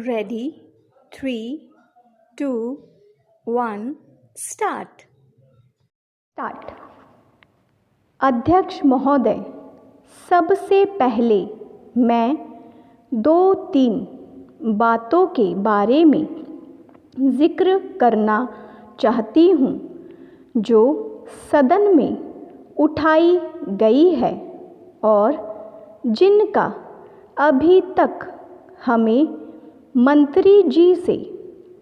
Ready 3 2 1 start. अध्यक्ष महोदय, सबसे पहले मैं 2-3 बातों के बारे में जिक्र करना चाहती हूँ जो सदन में उठाई गई है और जिनका अभी तक हमें मंत्री जी से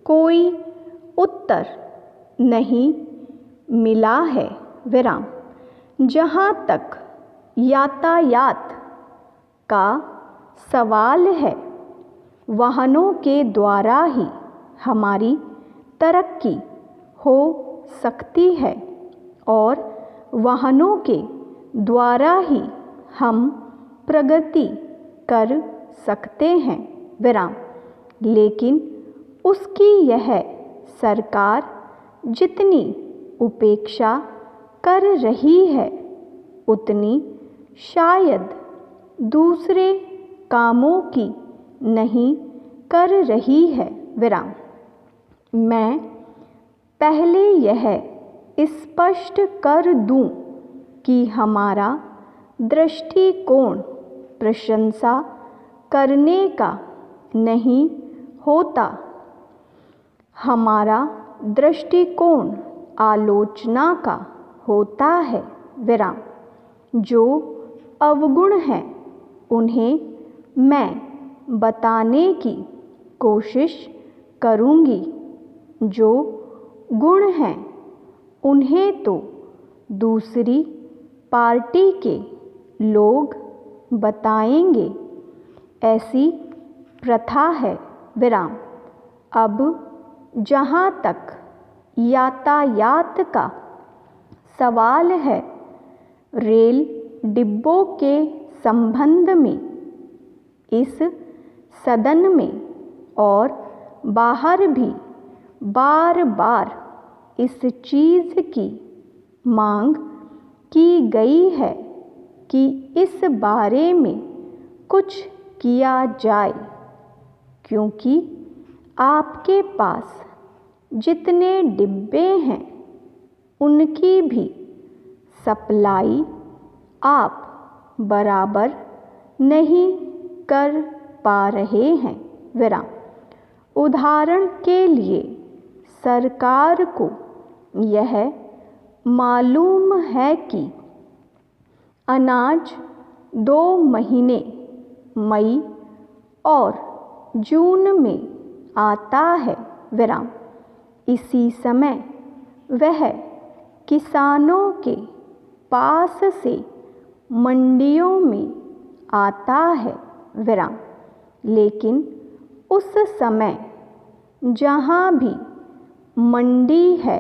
कोई उत्तर नहीं मिला है। विराम। जहाँ तक यातायात का सवाल है, वाहनों के द्वारा ही हमारी तरक्की हो सकती है और वाहनों के द्वारा ही हम प्रगति कर सकते हैं। विराम। लेकिन उसकी यह सरकार जितनी उपेक्षा कर रही है उतनी शायद दूसरे कामों की नहीं कर रही है। विराम। मैं पहले यह स्पष्ट कर दूं कि हमारा दृष्टिकोण प्रशंसा करने का नहीं होता, हमारा दृष्टिकोण आलोचना का होता है। विराम। जो अवगुण हैं उन्हें मैं बताने की कोशिश करूँगी, जो गुण हैं उन्हें तो दूसरी पार्टी के लोग बताएंगे, ऐसी प्रथा है। विराम। अब जहाँ तक यातायात का सवाल है, रेल डिब्बों के संबंध में इस सदन में और बाहर भी बार बार इस चीज़ की मांग की गई है कि इस बारे में कुछ किया जाए, क्योंकि आपके पास जितने डिब्बे हैं उनकी भी सप्लाई आप बराबर नहीं कर पा रहे हैं। विराम। उदाहरण के लिए सरकार को यह मालूम है कि अनाज 2 महीने मई और जून में आता है। विराम। इसी समय वह किसानों के पास से मंडियों में आता है। विराम। लेकिन उस समय जहाँ भी मंडी है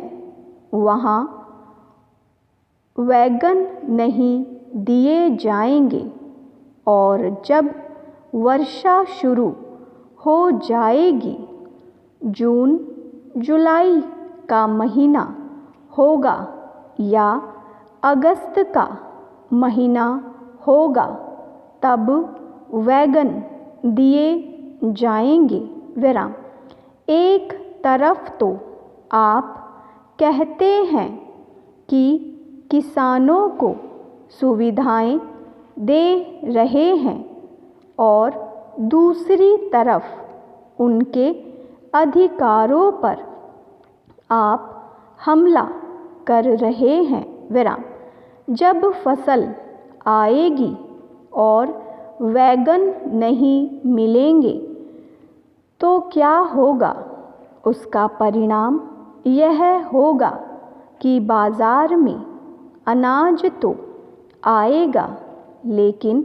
वहाँ वैगन नहीं दिए जाएंगे और जब वर्षा शुरू हो जाएगी, जून जुलाई का महीना होगा या अगस्त का महीना होगा, तब वैगन दिए जाएंगे। विराम। एक तरफ तो आप कहते हैं कि किसानों को सुविधाएं दे रहे हैं और दूसरी तरफ उनके अधिकारों पर आप हमला कर रहे हैं। विराम। जब फसल आएगी और वैगन नहीं मिलेंगे तो क्या होगा? उसका परिणाम यह होगा कि बाज़ार में अनाज तो आएगा लेकिन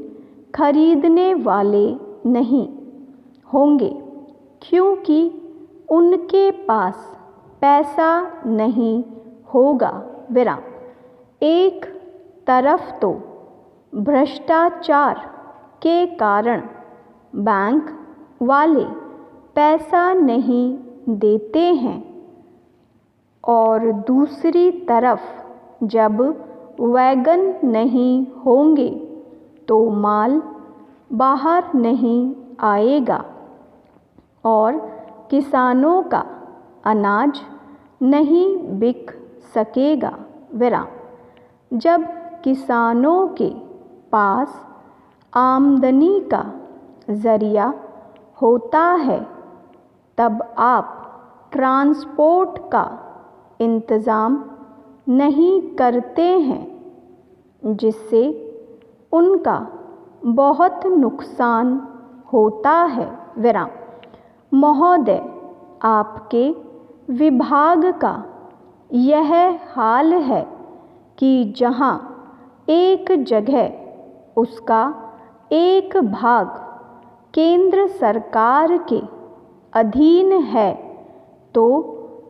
खरीदने वाले नहीं होंगे, क्योंकि उनके पास पैसा नहीं होगा। विराम। एक तरफ तो भ्रष्टाचार के कारण बैंक वाले पैसा नहीं देते हैं और दूसरी तरफ जब वैगन नहीं होंगे तो माल बाहर नहीं आएगा और किसानों का अनाज नहीं बिक सकेगा। विराम। जब किसानों के पास आमदनी का ज़रिया होता है तब आप ट्रांसपोर्ट का इंतज़ाम नहीं करते हैं, जिससे उनका बहुत नुकसान होता है। विराम। महोदय, आपके विभाग का यह हाल है कि जहाँ एक जगह उसका एक भाग केंद्र सरकार के अधीन है तो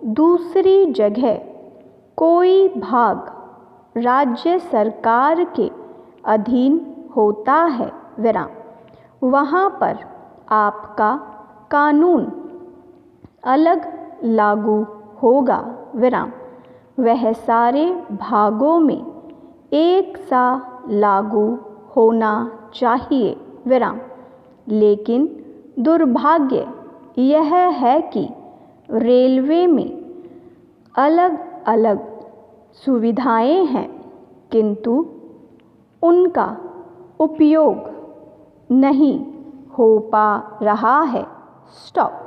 दूसरी जगह कोई भाग राज्य सरकार के अधीन होता है। विराम। वहाँ पर आपका कानून अलग लागू होगा। विराम। वह सारे भागों में एक सा लागू होना चाहिए। विराम। लेकिन दुर्भाग्य यह है कि रेलवे में अलग अलग सुविधाएं हैं किंतु उनका उपयोग नहीं हो पा रहा है। स्टॉप।